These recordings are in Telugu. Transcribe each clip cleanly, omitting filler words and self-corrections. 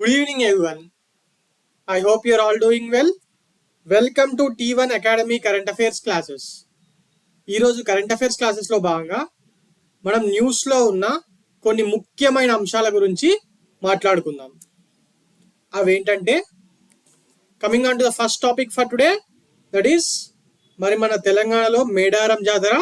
Good evening, everyone. I hope you're all doing well. Welcome to T1 Academy Current Affairs Classes. ఈరోజు కరెంట్ అఫైర్స్ క్లాసెస్లో భాగంగా మనం న్యూస్లో ఉన్న కొన్ని ముఖ్యమైన అంశాల గురించి మాట్లాడుకుందాం. అవేంటంటే coming on to the first topic for today, that is మరి మన తెలంగాణలో మేడారం జాతర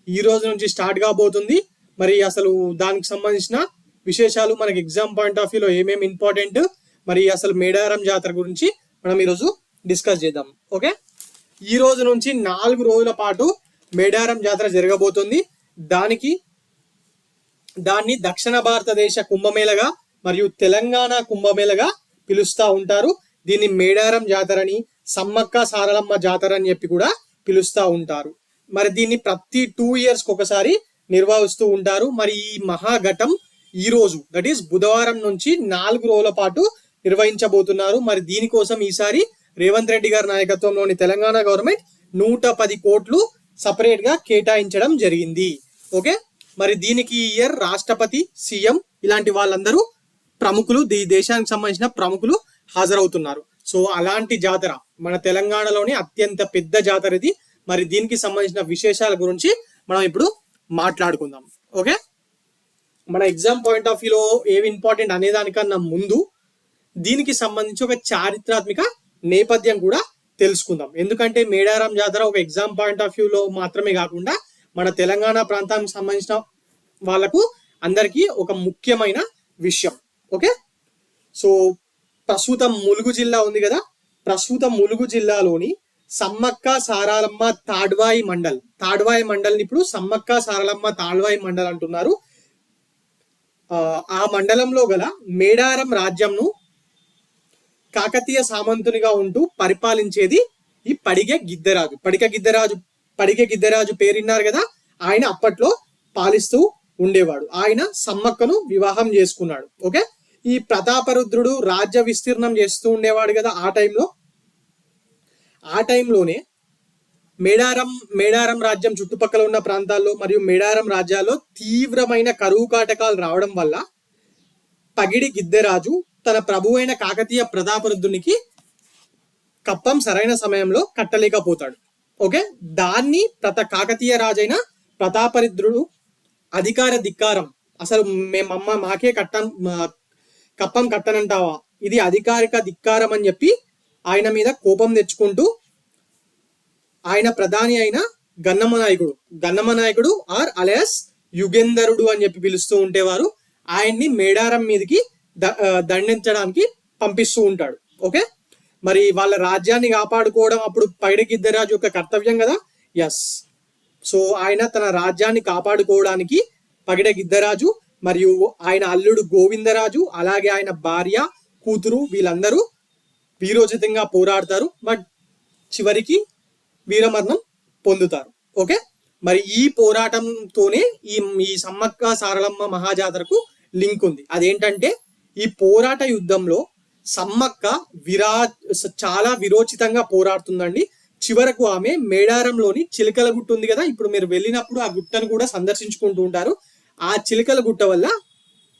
ఈ రోజు నుంచి స్టార్ట్ కాబోతుంది. మరి అసలు దానికి సంబంధించిన విశేషాలు మనకి ఎగ్జామ్ పాయింట్ ఆఫ్ వ్యూలో ఏమేమి ఇంపార్టెంట్, మరి అసలు మేడారం జాతర గురించి మనం ఈరోజు డిస్కస్ చేద్దాం. ఓకే, ఈ రోజు నుంచి 4 రోజుల పాటు మేడారం జాతర జరగబోతుంది. దాన్ని దక్షిణ భారతదేశ కుంభమేళగా మరియు తెలంగాణ కుంభమేళగా పిలుస్తూ ఉంటారు. దీన్ని మేడారం జాతర అని, సమ్మక్క సారలమ్మ జాతర అని చెప్పి కూడా పిలుస్తూ ఉంటారు. మరి దీన్ని ప్రతి 2 years ఒకసారి నిర్వహిస్తూ ఉంటారు. మరి ఈ మహాఘటం ఈ రోజు, దట్ ఈస్ బుధవారం నుంచి 4 రోజుల పాటు నిర్వహించబోతున్నారు. మరి దీనికోసం ఈసారి రేవంత్ రెడ్డి గారి నాయకత్వంలోని తెలంగాణ గవర్నమెంట్ 110 కోట్లు సపరేట్ గా కేటాయించడం జరిగింది. ఓకే, మరి దీనికి ఈ ఇయర్ రాష్ట్రపతి, సీఎం ఇలాంటి వాళ్ళందరూ ప్రముఖులు, ఈ దేశానికి సంబంధించిన ప్రముఖులు హాజరవుతున్నారు. సో అలాంటి జాతర మన తెలంగాణలోని అత్యంత పెద్ద జాతర ఇది. మరి దీనికి సంబంధించిన విశేషాల గురించి మనం ఇప్పుడు మాట్లాడుకుందాం. ఓకే, మన ఎగ్జామ్ పాయింట్ ఆఫ్ వ్యూలో ఏవి ఇంపార్టెంట్ అనే దానికన్నా ముందు దీనికి సంబంధించి ఒక చారిత్రాత్మక నేపథ్యం కూడా తెలుసుకుందాం. ఎందుకంటే మేడారం జాతర ఒక ఎగ్జామ్ పాయింట్ ఆఫ్ వ్యూలో మాత్రమే కాకుండా మన తెలంగాణ ప్రాంతానికి సంబంధించిన వాళ్ళకు అందరికీ ఒక ముఖ్యమైన విషయం. ఓకే, సో ప్రస్తుతం ములుగు జిల్లా ఉంది కదా, ప్రస్తుతం ములుగు జిల్లాలోని సమ్మక్క సారలమ్మ తాడ్వాయి మండల్ని ఇప్పుడు సమ్మక్క సారలమ్మ తాడ్వాయి మండల్ అంటున్నారు. ఆ మండలంలో గల మేడారం రాజ్యంను కాకతీయ సామంతునిగా ఉంటూ పరిపాలించేది ఈ పడిగె గిద్దరాజు పేరున్నారు కదా, ఆయన అప్పట్లో పాలిస్తూ ఉండేవాడు. ఆయన సమ్మక్కను వివాహం చేసుకున్నాడు. ఓకే, ఈ ప్రతాపరుద్రుడు రాజ్య విస్తీర్ణం చేస్తూ ఉండేవాడు కదా ఆ టైంలోనే మేడారం రాజ్యం చుట్టుపక్కల ఉన్న ప్రాంతాల్లో మరియు మేడారం రాజ్యాల్లో తీవ్రమైన కరువు కాటకాలు రావడం వల్ల పగిడి గిద్దెరాజు తన ప్రభువైన కాకతీయ ప్రతాపరుద్రునికి కప్పం సరైన సమయంలో కట్టలేకపోతాడు. ఓకే, దాన్ని కాకతీయ రాజైన ప్రతాపరుద్రుడు అధికార ధిక్కారం, అసలు మాకే కప్పం కట్టనంటావా, ఇది అధికారిక ధిక్కారం అని చెప్పి ఆయన మీద కోపం తెచ్చుకుంటూ ఆయన ప్రధాని అయిన గన్నమ నాయకుడు ఆర్ అలయాస్ యుగేందరుడు అని చెప్పి పిలుస్తూ ఉండేవారు. ఆయన్ని మేడారం మీదకి దండించడానికి పంపిస్తూ ఉంటాడు. ఓకే, మరి వాళ్ళ రాజ్యాన్ని కాపాడుకోవడం అప్పుడు పైడి గిద్దరాజు యొక్క కర్తవ్యం కదా. ఎస్, సో ఆయన తన రాజ్యాన్ని కాపాడుకోవడానికి పగిడ గిద్దరాజు మరియు ఆయన అల్లుడు గోవిందరాజు, అలాగే ఆయన భార్య, కూతురు వీళ్ళందరూ వీరోచితంగా పోరాడతారు. బట్ చివరికి వీరమరణం పొందుతారు. ఓకే, మరి ఈ పోరాటంతోనే ఈ సమ్మక్క సారలమ్మ మహాజాతరకు లింక్ ఉంది. అదేంటంటే ఈ పోరాట యుద్ధంలో సమ్మక్క చాలా విరోచితంగా పోరాడుతుందండి. చివరకు ఆమె మేడారంలోని చిలకల గుట్ట ఉంది కదా, ఇప్పుడు మీరు వెళ్ళినప్పుడు ఆ గుట్టను కూడా సందర్శించుకుంటూ ఉంటారు. ఆ చిలకల గుట్ట వల్ల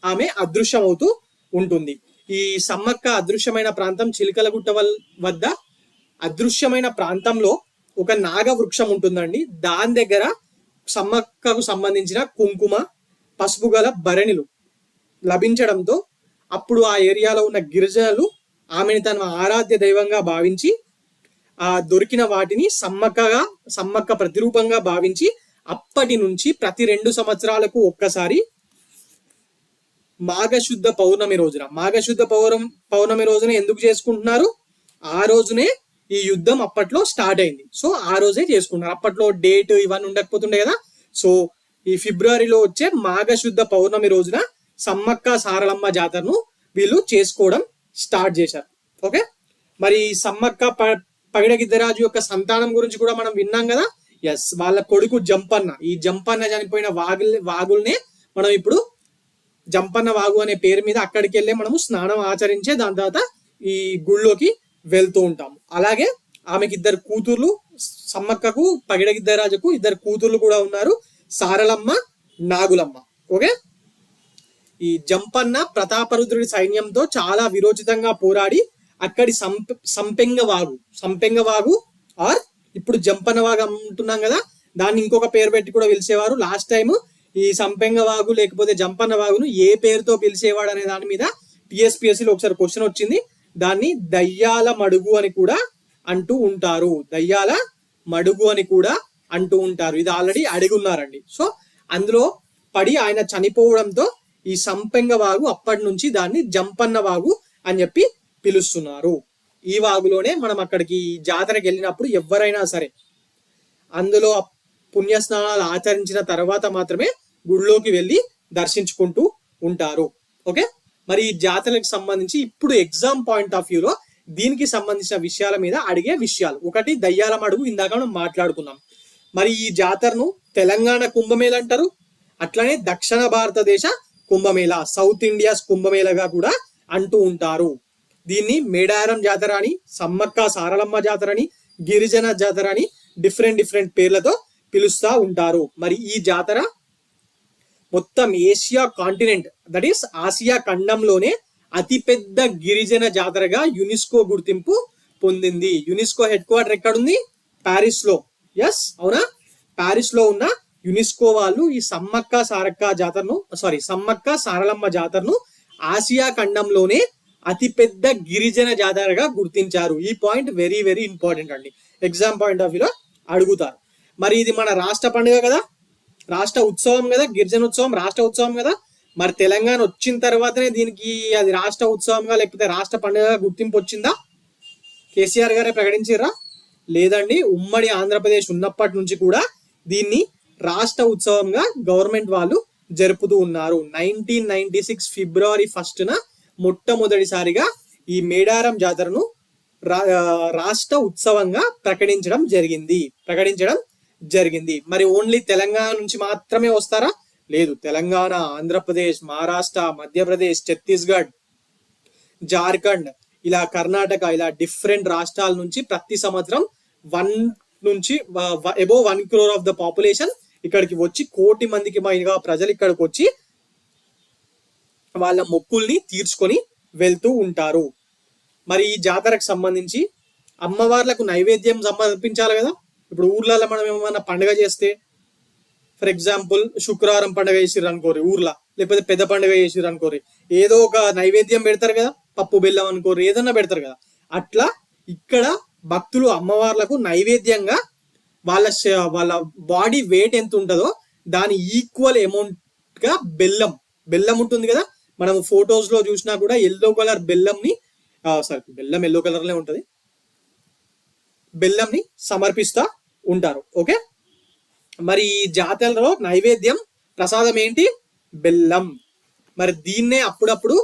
ఆమె అదృశ్యం అవుతూ ఉంటుంది. ఈ సమ్మక్క అదృశ్యమైన ప్రాంతం చిలకల గుట్ట వద్ద అదృశ్యమైన ప్రాంతంలో ఒక నాగ వృక్షం ఉంటుందండి. దాని దగ్గర సమ్మక్కకు సంబంధించిన కుంకుమ, పసుపు గల భరణిలు లభించడంతో అప్పుడు ఆ ఏరియాలో ఉన్న గిరిజనులు ఆమెను తన ఆరాధ్య దైవంగా భావించి ఆ దొరికిన వాటిని సమ్మక్క ప్రతిరూపంగా భావించి అప్పటి నుంచి ప్రతి 2 సంవత్సరాలకు ఒక్కసారి మాఘశుద్ధ పౌర్ణమి రోజున ఎందుకు చేసుకుంటున్నారు, ఆ రోజునే ఈ యుద్ధం అప్పట్లో స్టార్ట్ అయింది. సో ఆ రోజే చేసుకున్నారు. అప్పట్లో డేట్ ఇవన్నీ ఉండకపోతుండే కదా. సో ఈ ఫిబ్రవరిలో వచ్చే మాఘశుద్ధ పౌర్ణమి రోజున సమ్మక్క సారలమ్మ జాతరను వీళ్ళు చేసుకోవడం స్టార్ట్ చేశారు. ఓకే, మరి సమ్మక్క పగిడ గిద్దరాజు యొక్క సంతానం గురించి కూడా మనం విన్నాం కదా. ఎస్, వాళ్ళ కొడుకు జంపన్న. ఈ జంపన్న చనిపోయిన వాగుల్నే మనం ఇప్పుడు జంపన్న వాగు అనే పేరు మీద అక్కడికి వెళ్ళే మనము స్నానం ఆచరించే దాని తర్వాత ఈ గుళ్ళోకి వెళ్తూ ఉంటాము. అలాగే ఆమెకి 2 కూతుర్లు, సమ్మక్కకు పగిడ గిద్దరాజుకు 2 కూతుర్లు కూడా ఉన్నారు, సారలమ్మ, నాగులమ్మ. ఓకే, ఈ జంపన్న ప్రతాపరుద్రుడి సైన్యంతో చాలా విరోచితంగా పోరాడి అక్కడి సంపెంగ వాగు ఆర్ ఇప్పుడు జంపన్న వాగు అంటున్నాం కదా, దాన్ని ఇంకొక పేరు పెట్టి కూడా పిలిచేవారు. లాస్ట్ టైం ఈ సంపెంగ వాగు లేకపోతే జంపన్న వాగును ఏ పేరుతో పిలిచేవాడు అనే దాని మీద టీఎస్పీఎస్సీలో ఒకసారి క్వశ్చన్ వచ్చింది. దాన్ని దయ్యాల మడుగు అని కూడా అంటూ ఉంటారు. దయ్యాల మడుగు అని కూడా అంటూ ఉంటారు. ఇది ఆల్రెడీ అడిగున్నారండి. సో అందులో పడి ఆయన చనిపోవడంతో ఈ సంపెంగ వాగు అప్పటి నుంచి దాన్ని జంపన్న వాగు అని చెప్పి పిలుస్తున్నారు. ఈ వాగులోనే మనం అక్కడికి జాతరకి వెళ్ళినప్పుడు ఎవరైనా సరే అందులో పుణ్యస్నానాలు ఆచరించిన తర్వాత మాత్రమే గుడిలోకి వెళ్ళి దర్శించుకుంటూ ఉంటారు. ఓకే, మరి ఈ జాతరలకు సంబంధించి ఇప్పుడు ఎగ్జామ్ పాయింట్ ఆఫ్ వ్యూలో దీనికి సంబంధించిన విషయాల మీద అడిగే విషయాలు. ఒకటి దయ్యాల మడుగు, ఇందాక మనం మాట్లాడుకున్నాం. మరి ఈ జాతరను తెలంగాణ కుంభమేళ అంటారు, అట్లనే దక్షిణ భారతదేశ కుంభమేళ, సౌత్ ఇండియాస్ కుంభమేళగా కూడా అంటూ ఉంటారు. దీన్ని మేడారం జాతర అని, సమ్మక్క సారలమ్మ జాతర అని, గిరిజన జాతర అని డిఫరెంట్ పేర్లతో పిలుస్తూ ఉంటారు. మరి ఈ జాతర మొత్తం Asia continent, that is Asia ఖండంలోనే అతిపెద్ద గిరిజన జాతరగా యునెస్కో గుర్తింపు పొందింది. యునెస్కో హెడ్ క్వార్టర్ ఎక్కడుంది? ప్యారిస్ లో. ఎస్, అవునా? ప్యారిస్ లో ఉన్న యునెస్కో వాళ్ళు ఈ సమ్మక్క సారలమ్మ జాతరను ఆసియా ఖండంలోనే అతిపెద్ద గిరిజన జాతరగా గుర్తించారు. ఈ పాయింట్ వెరీ వెరీ ఇంపార్టెంట్ అండి, ఎగ్జామ్ పాయింట్ ఆఫ్ వ్యూలో అడుగుతారు. మరి ఇది మన రాష్ట్ర పండుగ కదా, రాష్ట్ర ఉత్సవం కదా, గిరిజన ఉత్సవం రాష్ట్ర ఉత్సవం కదా. మరి తెలంగాణ వచ్చిన తర్వాతనే దీనికి అది రాష్ట్ర ఉత్సవంగా లేకపోతే రాష్ట్ర పండుగగా గుర్తింపు వచ్చిందా? కేసీఆర్ గారే ప్రకటించారా? లేదండి, ఉమ్మడి ఆంధ్రప్రదేశ్ ఉన్నప్పటి నుంచి కూడా దీన్ని రాష్ట్ర ఉత్సవంగా గవర్నమెంట్ వాళ్ళు జరుపుతూ ఉన్నారు. 1996 ఫిబ్రవరి 1న మొట్టమొదటిసారిగా ఈ మేడారం జాతరను రాష్ట్ర ఉత్సవంగా ప్రకటించడం జరిగింది. మరి ఓన్లీ తెలంగాణ నుంచి మాత్రమే వస్తారా? లేదు, తెలంగాణ, ఆంధ్రప్రదేశ్, మహారాష్ట్ర, మధ్యప్రదేశ్, ఛత్తీస్గఢ్, జార్ఖండ్, ఇలా కర్ణాటక, ఇలా డిఫరెంట్ రాష్ట్రాల నుంచి ప్రతి సంవత్సరం 1 నుంచి above 1 crore of the population ఇక్కడికి వచ్చి, 1 కోటి మందికి పైగా ప్రజలు ఇక్కడికి వచ్చి వాళ్ళ మొక్కుల్ని తీర్చుకొని వెళ్తూ ఉంటారు. మరి ఈ జాతరకు సంబంధించి అమ్మవార్లకు నైవేద్యం సమర్పించాలి కదా. ఇప్పుడు ఊర్లలో మనం ఏమన్నా పండుగ చేస్తే, ఫర్ ఎగ్జాంపుల్ శుక్రవారం పండుగ చేసిర్రు అనుకోరి ఊర్లో, లేకపోతే పెద్ద పండుగ చేసిర్రు అనుకోరి, ఏదో ఒక నైవేద్యం పెడతారు కదా, పప్పు బెల్లం అనుకోరి, ఏదన్నా పెడతారు కదా. అట్లా ఇక్కడ భక్తులు అమ్మవార్లకు నైవేద్యంగా వాళ్ళ బాడీ వెయిట్ ఎంత ఉంటుందో దాని ఈక్వల్ అమౌంట్ గా బెల్లం ఉంటుంది కదా. మనం ఫొటోస్ లో చూసినా కూడా ఎల్లో కలర్ బెల్లం ఎల్లో కలర్ లే ఉంటది, బెల్లంని సమర్పిస్తా ఉంటారు. ఓకే, మరి ఈ జాతరలో నైవేద్యం ప్రసాదం ఏంటి? బెల్లం. మరి దీన్నే అప్పుడప్పుడు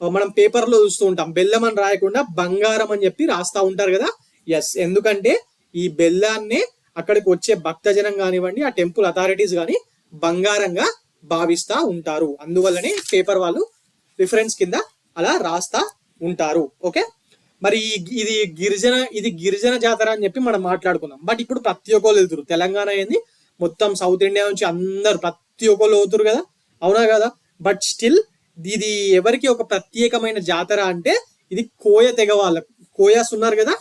మనం పేపర్ లో చూస్తూ ఉంటాం, బెల్లం అని రాయకుండా బంగారం అని చెప్పి రాస్తా ఉంటారు కదా. ఎస్, ఎందుకంటే ఈ బెల్లాన్నే అక్కడికి వచ్చే భక్తజనం కానివ్వండి, ఆ టెంపుల్ అథారిటీస్ కానీ బంగారంగా భావిస్తా ఉంటారు. అందువల్లనే పేపర్ వాళ్ళు రిఫరెన్స్ కింద అలా రాస్తా ఉంటారు. ఓకే, మరి ఇది గిరిజన జాతర అని చెప్పి మనం మాట్లాడుకున్నాం. బట్ ఇప్పుడు ప్రతి ఒక్కరు వెళ్తురు, తెలంగాణ ఏంది మొత్తం సౌత్ ఇండియా నుంచి అందరు ప్రతి ఒక్కరు అవుతురు కదా, అవునా కదా. బట్ స్టిల్ ఇది ఎవరికి ఒక ప్రత్యేకమైన జాతర అంటే ఇది కోయ తెగ వాళ్ళకు. కోయాస్ ఉన్నారు కదా,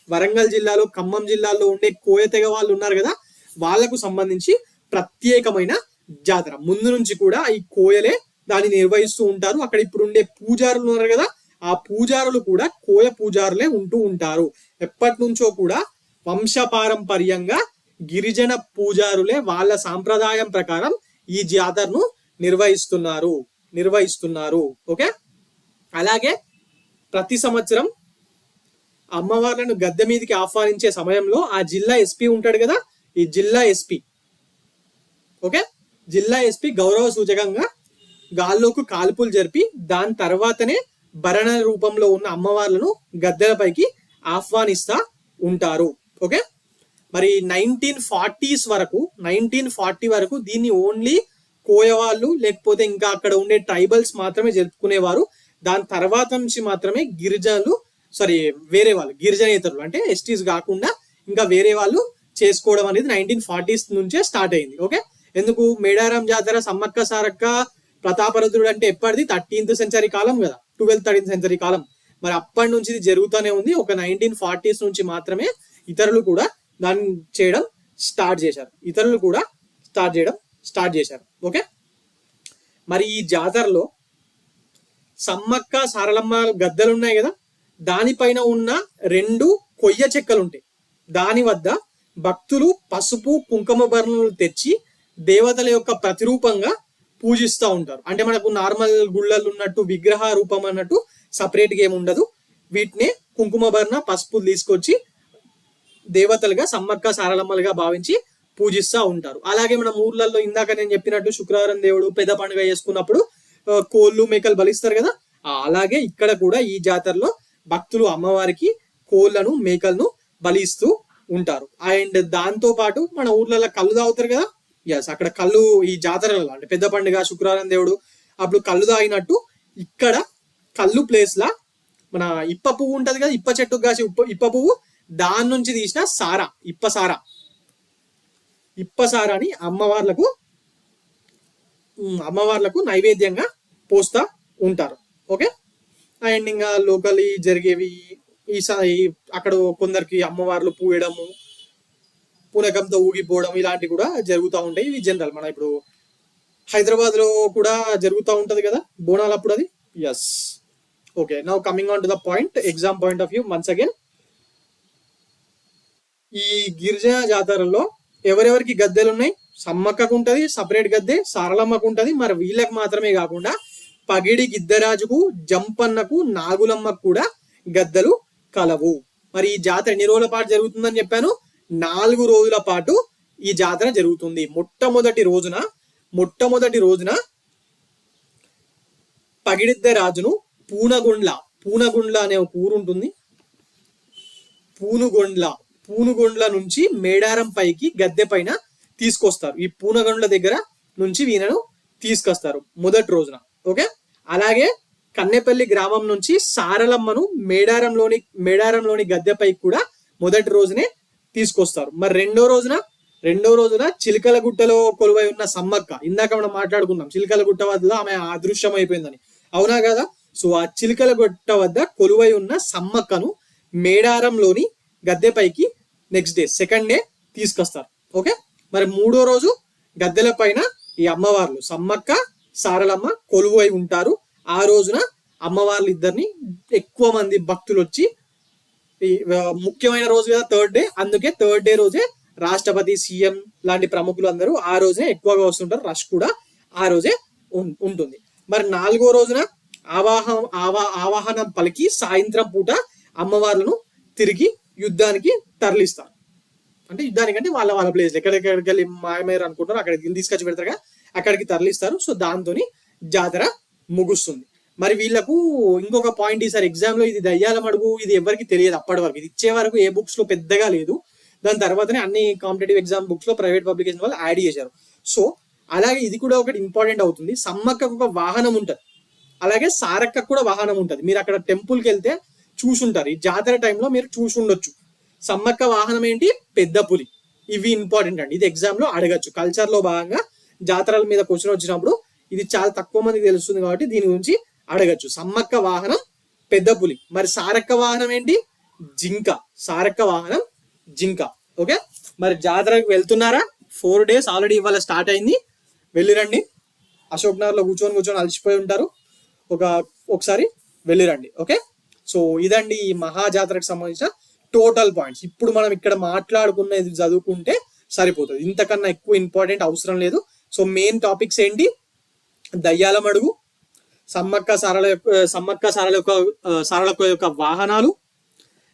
వరంగల్ జిల్లాలో, ఖమ్మం జిల్లాలో ఉండే కోయ తెగ వాళ్ళు ఉన్నారు కదా, వాళ్లకు సంబంధించి ప్రత్యేకమైన జాతర. ముందు నుంచి కూడా ఈ కోయలే దాన్ని నిర్వహిస్తూ ఉంటారు. అక్కడ ఇప్పుడు ఉండే పూజారులు ఉన్నారు కదా, ఆ పూజారులు కూడా కోయ పూజారులే ఉంటూ ఉంటారు. ఎప్పటి నుంచో కూడా వంశపారంపర్యంగా గిరిజన పూజారులే వాళ్ళ సాంప్రదాయం ప్రకారం ఈ జాతరను నిర్వహిస్తున్నారు. ఓకే, అలాగే ప్రతి సంవత్సరం అమ్మవార్లను గద్దె మీదకి ఆహ్వానించే సమయంలో ఆ జిల్లా ఎస్పీ ఉంటాడు కదా, ఈ జిల్లా ఎస్పీ గౌరవ సూచకంగా గాల్లోకి కాల్పులు జరిపి దాని తర్వాతనే భరణ రూపంలో ఉన్న అమ్మవార్లను గద్దెలపైకి ఆహ్వానిస్తా ఉంటారు. ఓకే, మరి 1940 వరకు దీన్ని ఓన్లీ కోయవాళ్ళు లేకపోతే ఇంకా అక్కడ ఉండే ట్రైబల్స్ మాత్రమే జరుపుకునేవారు. దాని తర్వాత నుంచి మాత్రమే వేరే వాళ్ళు గిరిజనేతరులు అంటే ఎస్టీస్ కాకుండా ఇంకా వేరే వాళ్ళు చేసుకోవడం అనేది 1940s నుంచే స్టార్ట్ అయింది. ఓకే, ఎందుకు? మేడారం జాతర, సమ్మక్క సారక్క ప్రతాపరుద్రుడు అంటే ఎప్పటిది 13th సెంచరీ కాలం కదా, 13th సెంచరీ కాలం. మరి అప్పటి నుంచి ఇది జరుగుతూనే ఉంది. ఒక 1940s నుంచి మాత్రమే ఇతరులు కూడా దాన్ని చేయడం స్టార్ట్ చేశారు. ఓకే, మరి ఈ జాతరలో సమ్మక్క సారలమ్మ గద్దెలు ఉన్నాయి కదా, దానిపైన ఉన్న 2 కొయ్య చెక్కలు ఉంటాయి. దాని వద్ద భక్తులు పసుపు కుంకుమ బరణలు తెచ్చి దేవతల యొక్క ప్రతిరూపంగా పూజిస్తూ ఉంటారు. అంటే మనకు నార్మల్ గుళ్ళలు ఉన్నట్టు విగ్రహ రూపం అన్నట్టు సపరేట్గా ఏమి ఉండదు. వీటిని కుంకుమ భరణ పసుపు తీసుకొచ్చి దేవతలుగా సమ్మక్క సారలమ్మలుగా భావించి పూజిస్తూ ఉంటారు. అలాగే మన ఊర్లలో ఇందాక నేను చెప్పినట్టు శుక్రవారం దేవుడు పెద్ద పండుగ చేసుకున్నప్పుడు కోళ్ళు మేకలు బలిస్తారు కదా, అలాగే ఇక్కడ కూడా ఈ జాతరలో భక్తులు అమ్మవారికి కోళ్లను మేకలను బలిస్తూ ఉంటారు. అండ్ దాంతో పాటు మన ఊర్లలో కళ్ళు తాగుతారు కదా, ఎస్ అక్కడ కళ్ళు ఈ జాతరలలో అంటే పెద్ద పండుగ శుక్రవారం దేవుడు అప్పుడు కళ్ళు తాగినట్టు ఇక్కడ కళ్ళు ప్లేస్ లా మన ఇప్ప పువ్వు ఉంటది కదా, ఇప్ప చెట్టు కాసి ఇప్ప పువ్వు దాని నుంచి తీసిన సారా ఇప్ప సారాని అమ్మవార్లకు నైవేద్యంగా పోస్తా ఉంటారు. ఓకే, అండ్ ఇంకా లోకల్లీ జరిగేవి ఈసారి అక్కడ కొందరికి అమ్మవార్లు పూయడము, పూనకంతో ఊగిపోవడం ఇలాంటివి కూడా జరుగుతూ ఉంటాయి. ఇవి జనరల్ మన ఇప్పుడు హైదరాబాద్ లో కూడా జరుగుతూ ఉంటది కదా బోనాలు అప్పుడు అది. Yes, okay, now coming on to the point, exam point of view once again. ఈ గిరిజన జాతరలో ఎవరెవరికి గద్దెలు ఉన్నాయి? సమ్మక్కకు ఉంటది సపరేట్ గద్దె, సారలమ్మకు ఉంటది. మరి వీళ్ళకి మాత్రమే కాకుండా పగిడి గిద్దరాజుకు, జంపన్నకు, నాగులమ్మకు కూడా గద్దెలు కలవు. మరి ఈ జాతర ఎన్ని రోజుల పాటు జరుగుతుందని చెప్పాను? 4 రోజుల పాటు ఈ జాతర జరుగుతుంది. మొట్టమొదటి రోజున పగిడిద్దరాజును పూనగుండ్ల అనే ఒక ఊరు ఉంటుంది. పూనుగొండ్ల నుంచి మేడారం పైకి గద్దె పైన తీసుకొస్తారు. ఈ పూనగొండ్ల దగ్గర నుంచి వీళ్ళను తీసుకొస్తారు మొదటి రోజున. ఓకే, అలాగే కన్నెపల్లి గ్రామం నుంచి సారలమ్మను మేడారంలోని గద్దెపైకి కూడా మొదటి రోజునే తీసుకొస్తారు. మరి రెండో రోజున చిలకలగుట్టలో కొలువై ఉన్న సమ్మక్క, ఇందాక మనం మాట్లాడుకున్నాం చిలకలగుట్ట వద్ద ఆమె అదృశ్యం అయిపోయిందని, అవునా కదా? సో ఆ చిలకలగుట్ట వద్ద కొలువై ఉన్న సమ్మక్కను మేడారంలోని గద్దెపైకి నెక్స్ట్ డే సెకండ్ డే తీసుకొస్తారు. ఓకే, మరి 3వ రోజు గద్దెల పైన ఈ అమ్మవార్లు సమ్మక్క సారలమ్మ కొలువై ఉంటారు. ఆ రోజున అమ్మవార్లు ఇద్దరిని ఎక్కువ మంది భక్తులు వచ్చి, ముఖ్యమైన రోజు కదా థర్డ్ డే, అందుకే థర్డ్ డే రోజే రాష్ట్రపతి, సీఎం లాంటి ప్రముఖులు అందరూ ఆ రోజే ఎక్కువగా వస్తుంటారు. రష్ కూడా ఆ రోజే ఉంటుంది. మరి 4వ రోజున ఆవాహనం పలికి సాయంత్రం పూట అమ్మవార్లను తిరిగి యుద్ధానికి తరలిస్తారు. అంటే యుద్ధానికంటే వాళ్ళ ప్లేస్ ఎక్కడికి వెళ్ళి మాయమయ్యారు అనుకుంటారు అక్కడికి తీసుకొచ్చి పెడతారు, అక్కడికి తరలిస్తారు. సో దాంతో జాతర ముగుస్తుంది. మరి వీళ్ళకు ఇంకొక పాయింట్, ఈసారి ఎగ్జామ్ లో ఇది దయ్యాల మడుగు, ఇది ఎవరికి తెలియదు అప్పటి వరకు. ఇది ఇచ్చే వరకు ఏ బుక్స్ లో పెద్దగా లేదు. దాని తర్వాతనే అన్ని కాంపిటేటివ్ ఎగ్జామ్ బుక్స్ లో ప్రైవేట్ పబ్లికేషన్ వాళ్ళు యాడ్ చేశారు. సో అలాగే ఇది కూడా ఒకటి ఇంపార్టెంట్ అవుతుంది. సమ్మక్కకు ఒక వాహనం ఉంటుంది, అలాగే సారక్కకు కూడా వాహనం ఉంటుంది. మీరు అక్కడ టెంపుల్కి వెళ్తే చూసుంటారు, ఈ జాతర టైంలో మీరు చూసి ఉండొచ్చు. సమ్మక్క వాహనం ఏంటి? పెద్ద పులి. ఇవి ఇంపార్టెంట్ అండి, ఇది ఎగ్జామ్ లో అడగచ్చు. కల్చర్ లో భాగంగా జాతరల మీద క్వశ్చన్ వచ్చినప్పుడు ఇది చాలా తక్కువ మందికి తెలుస్తుంది కాబట్టి దీని గురించి అడగచ్చు. సమ్మక్క వాహనం పెద్ద పులి. మరి సారక్క వాహనం ఏంటి? జింక. ఓకే, మరి జాతరకు వెళ్తున్నారా? 4 days ఆల్రెడీ ఇవాళ స్టార్ట్ అయింది, వెళ్ళిరండి. అశోక్ నగర్ లో కూర్చొని అలసిపోయి ఉంటారు, ఒకసారి వెళ్ళిరండి. ఓకే, సో ఇదండి ఈ మహా జాతరకు సంబంధించిన టోటల్ పాయింట్స్. ఇప్పుడు మనం ఇక్కడ మాట్లాడుకున్నది చదువుకుంటే సరిపోతుంది, ఇంతకన్నా ఎక్కువ ఇంపార్టెంట్ అవసరం లేదు. సో మెయిన్ టాపిక్స్ ఏంటి? దయ్యాల మడుగు, సమ్మక్క సారల యొక్క వాహనాలు,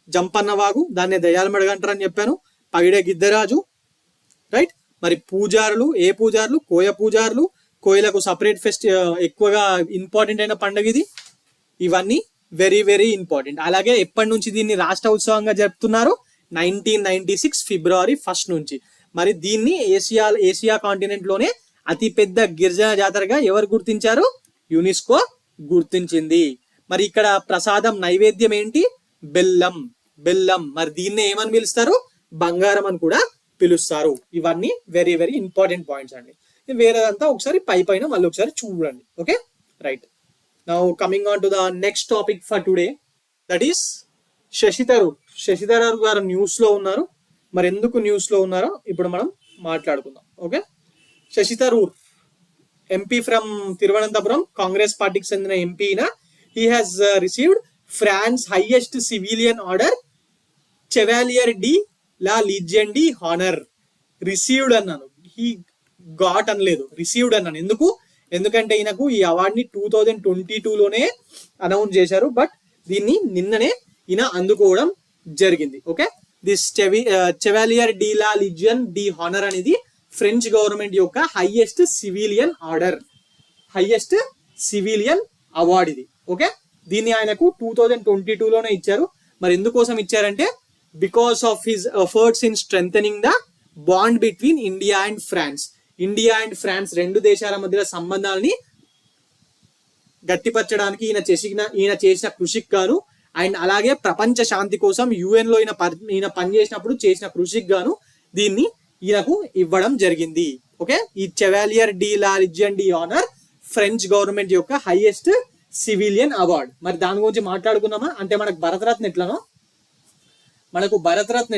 జంపన్న వాగు, దాన్ని దయ్యాల మడుగు అంటారని చెప్పాను, పగిడే గిద్దరాజు, రైట్. మరి పూజారులు, ఏ పూజారులు? కోయ పూజారులు, కోయలకు సపరేట్ ఎక్కువగా ఇంపార్టెంట్ అయిన పండుగ ఇది. ఇవన్నీ వెరీ వెరీ ఇంపార్టెంట్. అలాగే ఎప్పటి నుంచి దీన్ని రాష్ట్ర ఉత్సవంగా జరుపుతున్నారు? 1996 February 1 నుంచి. మరి దీన్ని ఏషియా కాంటినెంట్ లోనే అతిపెద్ద గిరిజన జాతరగా ఎవరు గుర్తించారు? యునెస్కో గుర్తించింది. మరి ఇక్కడ ప్రసాదం నైవేద్యం ఏంటి? బెల్లం. మరి దీన్ని ఏమని పిలుస్తారు? బంగారం అని కూడా పిలుస్తారు. ఇవన్నీ వెరీ వెరీ ఇంపార్టెంట్ పాయింట్స్ అండి. వేరేదంతా ఒకసారి పైన మళ్ళీ ఒకసారి చూడండి. Okay, right. Now coming on to the next topic for today, that is Shashi Tharoor. Shashi Tharoor గారు న్యూస్ లో ఉన్నారు. మరి ఎందుకు న్యూస్ లో ఉన్నారో ఇప్పుడు మనం మాట్లాడుకుందాం. Okay, Shashi Tharoor MP from Thiruvananthapuram, Congress పార్టీకి చెందిన MP. He has received France highest civilian order Chevalier de la Legion de Honour. Received అన్నాను, హీ గాట్ అనలేదు, రిసీవ్డ్ అన్నాను. ఎందుకంటే ఈయనకు ఈ అవార్డుని 2022లోనే అనౌన్స్ చేశారు, బట్ దీన్ని నిన్ననే ఈయన అందుకోవడం జరిగింది. Okay, this Chevalier de la Legion de Honour అనేది ఫ్రెంచ్ గవర్నమెంట్ యొక్క highest civilian order, highest civilian award ఇది. ఓకే, దీన్ని ఆయనకు 2022లోనే ఇచ్చారు. మరి ఎందుకోసం ఇచ్చారంటే because of his efforts in strengthening the bond between India and France. India and France రెండు దేశాల మధ్య సంబంధాలని గట్టిపరచడానికి ఈయన చేసిన కృషికి గాను, అండ్ అలాగే ప్రపంచ శాంతి కోసం UN లో ఈయన పనిచేసినప్పుడు చేసిన కృషికి గాను దీన్ని ఈయనకు ఇవ్వడం జరిగింది. ఓకే, ఈ Chevalier de la Legion de Honour French government యొక్క హైయెస్ట్ సివిలియన్ అవార్డ్. మరి దాని గురించి మాట్లాడుకున్నామా? అంటే మనకు భరతరత్న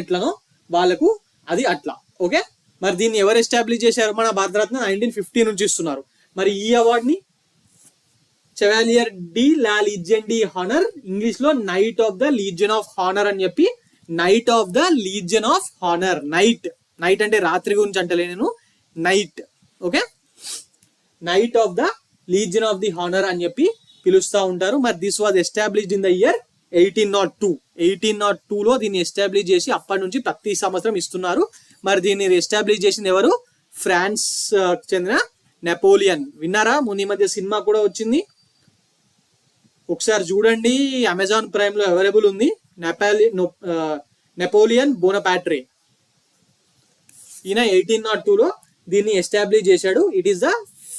ఎట్లనో వాళ్ళకు అది అట్లా. ఓకే, మరి దీన్ని ఎవరు ఎస్టాబ్లిష్ చేశారు? మన భారతరత్న 1950 నుంచి ఇస్తున్నారు. మరి ఈ అవార్డ్ని Chevalier de la Legion de Honneur, English లో Knight of the Legion of Honour అని చెప్పి, Knight of the Legion of Honour, knight అంటే రాత్రి గురించి అంటలే నేను, knight. Okay, Knight of the Legion of the Honour అని చెప్పి పిలుస్తూ ఉంటారు. మరి this was established in the year 1802లో దీన్ని ఎస్టాబ్లిష్ చేసి అప్పటి నుంచి ప్రతి సంవత్సరం ఇస్తున్నారు. మరి దీన్ని ఎస్టాబ్లిష్ చేసింది ఎవరు? ఫ్రాన్స్ చెందిన నెపోలియన్. విన్నారా? మొన్న ఈ మధ్య సినిమా కూడా వచ్చింది, ఒకసారి చూడండి, అమెజాన్ ప్రైమ్ లో అవైలబుల్ ఉంది. Napoleon Bonaparte. ఈయన 1802లో దీన్ని ఎస్టాబ్లిష్ చేశాడు. It is the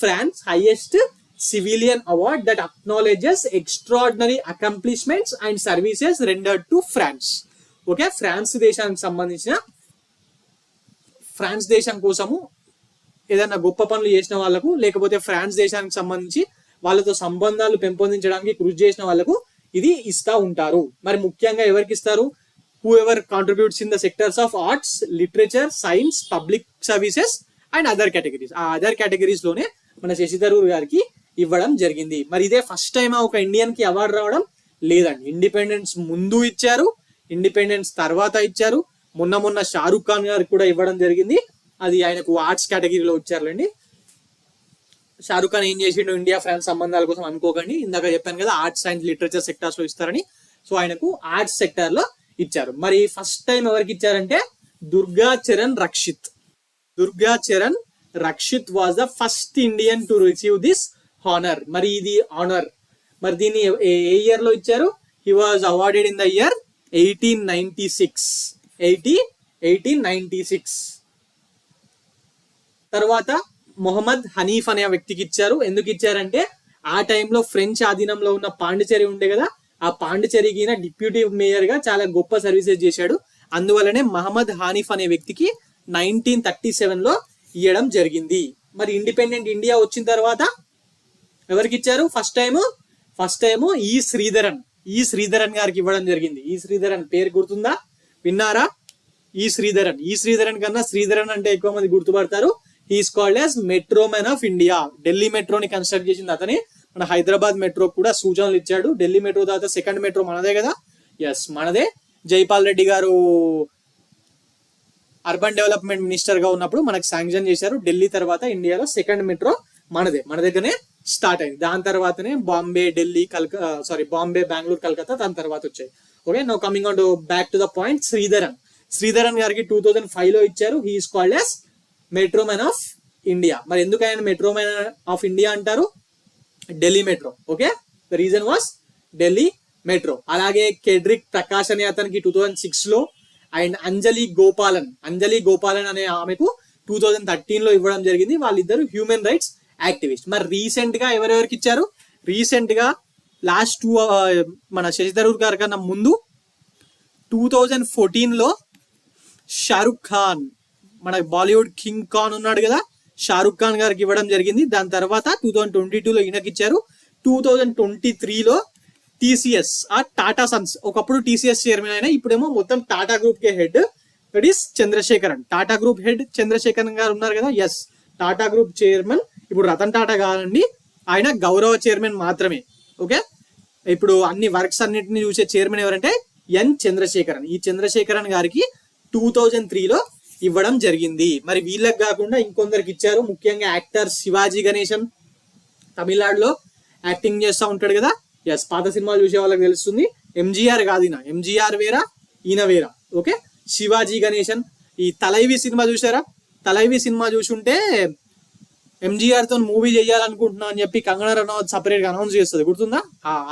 France highest civilian award that acknowledges extraordinary accomplishments and services rendered to France. Okay, France దేశం కోసము ఏదైనా గొప్ప పనులు చేసిన వాళ్ళకు, లేకపోతే ఫ్రాన్స్ దేశానికి సంబంధించి వాళ్ళతో సంబంధాలు పెంపొందించడానికి కృషి చేసిన వాళ్ళకు ఇది ఇస్తా ఉంటారు. మరి ముఖ్యంగా ఎవరికి ఇస్తారు? Who ever contributes in the sectors of arts, literature, science, public services and other categories. ఆ అదర్ కేటగిరీస్ లోనే మన శశి థరూర్ గారికి ఇవ్వడం జరిగింది. మరి ఇదే ఫస్ట్ టైం ఒక ఇండియన్ కి అవార్డు రావడం? లేదండి, ఇండిపెండెన్స్ ముందు ఇచ్చారు, ఇండిపెండెన్స్ తర్వాత ఇచ్చారు. మొన్న షారూక్ ఖాన్ గారికి కూడా ఇవ్వడం జరిగింది. అది ఆయనకు ఆర్ట్స్ కేటగిరీలో ఇచ్చారులేండి. షారూక్ ఖాన్ ఏం చేసిండు ఇండియా ఫ్రాన్స్ సంబంధాల కోసం అనుకోకండి, ఇందాక చెప్పాను కదా ఆర్ట్స్ అండ్ లిటరేచర్ సెక్టార్స్ లో ఇస్తారని. సో ఆయనకు ఆర్ట్స్ సెక్టార్ లో ఇచ్చారు. మరి ఫస్ట్ టైం ఎవరికి ఇచ్చారంటే Durga Charan Rakshit was the first Indian to receive this honour. మరి ఇది ఆనర్, మరి దీన్ని ఏ ఇయర్ లో ఇచ్చారు? He was awarded in the year 1896. తర్వాత మొహమ్మద్ హనీఫ్ అనే వ్యక్తికి ఇచ్చారు. ఎందుకు ఇచ్చారంటే ఆ టైంలో ఫ్రెంచ్ ఆధీనంలో ఉన్న పాండిచేరి ఉండే కదా, ఆ పాండిచేరికి డిప్యూటీ మేయర్ గా చాలా గొప్ప సర్వీసెస్ చేశాడు. అందువల్లనే మహమ్మద్ హనీఫ్ అనే వ్యక్తికి 1937లో ఇవ్వడం జరిగింది. మరి ఇండిపెండెంట్ ఇండియా వచ్చిన తర్వాత ఎవరికి ఇచ్చారు? ఫస్ట్ టైము ఈ శ్రీధరన్ గారికి ఇవ్వడం జరిగింది. ఈ శ్రీధరన్ పేరు గుర్తుందా? విన్నారా? ఈ శ్రీధరన్ కన్నా శ్రీధరన్ అంటే ఎక్కువ మంది గుర్తుపడతారు. He is called as metro man of India. Delhi మెట్రోని కన్స్ట్రక్ట్ చేసింది అతనే. మన హైదరాబాద్ మెట్రో కూడా సూచనలు ఇచ్చాడు. ఢిల్లీ మెట్రో తర్వాత సెకండ్ మెట్రో మనదే కదా. ఎస్, మనదే. జైపాల్ రెడ్డి గారు అర్బన్ డెవలప్మెంట్ మినిస్టర్ గా ఉన్నప్పుడు మనకు శాంక్షన్ చేశారు. ఢిల్లీ తర్వాత ఇండియాలో సెకండ్ మెట్రో మనదే, మన దగ్గరనే స్టార్ట్ అయింది. దాని తర్వాతనే బాంబే, బెంగళూరు, కలకత్తా దాని తర్వాత వచ్చాయి. Okay, now coming on to back to the point. Sreedharan గారికి 2005లో ఇచ్చారు. He is called as metro man of India. మరి ఎందుకు ఆయన మెట్రో మ్యాన్ ఆఫ్ ఇండియా అంటారు? Delhi metro. Okay, the reason was Delhi metro. అలాగే కెడ్రిక్ ప్రకాష్ అనే అతనికి 2006లో, అండ్ అంజలి గోపాలన్ అనే ఆమెకు 2013లో ఇవ్వడం జరిగింది. వాళ్ళిద్దరు హ్యూమన్ రైట్స్ యాక్టివిస్ట్. మరి రీసెంట్ గా ఎవరెవరికి ఇచ్చారు? రీసెంట్ గా లాస్ట్ మన శశి థరూర్ గారి కన్నా ముందు 2014లో షారుఖ్ ఖాన్, మన బాలీవుడ్ కింగ్ ఖాన్ ఉన్నాడు కదా, షారుఖ్ ఖాన్ గారికి ఇవ్వడం జరిగింది. దాని తర్వాత 2022లో ఈయనకి ఇచ్చారు. 2023లో టీసీఎస్ టాటా సన్స్, ఒకప్పుడు టీసీఎస్ చైర్మన్ అయినా ఇప్పుడేమో మొత్తం Tata group K head, that is Chandrasekaran. Tata group head Chandrasekaran గారు ఉన్నారు కదా, ఎస్ టాటా గ్రూప్ చైర్మన్ ఇప్పుడు రతన్ టాటా గారండి, ఆయన గౌరవ చైర్మన్ మాత్రమే. ఓకే, ఇప్పుడు అన్ని వర్క్స్ అన్నింటినీ చూసే చైర్మన్ ఎవరంటే ఎన్ చంద్రశేఖరన్. ఈ చంద్రశేఖరన్ గారికి 2003లో ఇవ్వడం జరిగింది. మరి వీళ్ళకి కాకుండా ఇంకొందరికి ఇచ్చారు, ముఖ్యంగా యాక్టర్ శివాజీ గణేశన్, తమిళనాడులో యాక్టింగ్ చేస్తూ ఉంటాడు కదా, ఎస్ పాత సినిమాలు చూసే వాళ్ళకి తెలుస్తుంది. ఎంజీఆర్ కాదు, ఈయన ఎంజీఆర్ వేరా ఈయన వేరా. ఓకే, శివాజీ గణేశన్. ఈ తలైవి సినిమా చూసారా? తలైవి సినిమా చూసుంటే ఎంజీఆర్ తో మూవీ చేయాలనుకుంటున్నా అని చెప్పి కంగనా రనౌత్ సపరేట్ గా అనౌన్స్ చేస్తుంది, గుర్తుందా?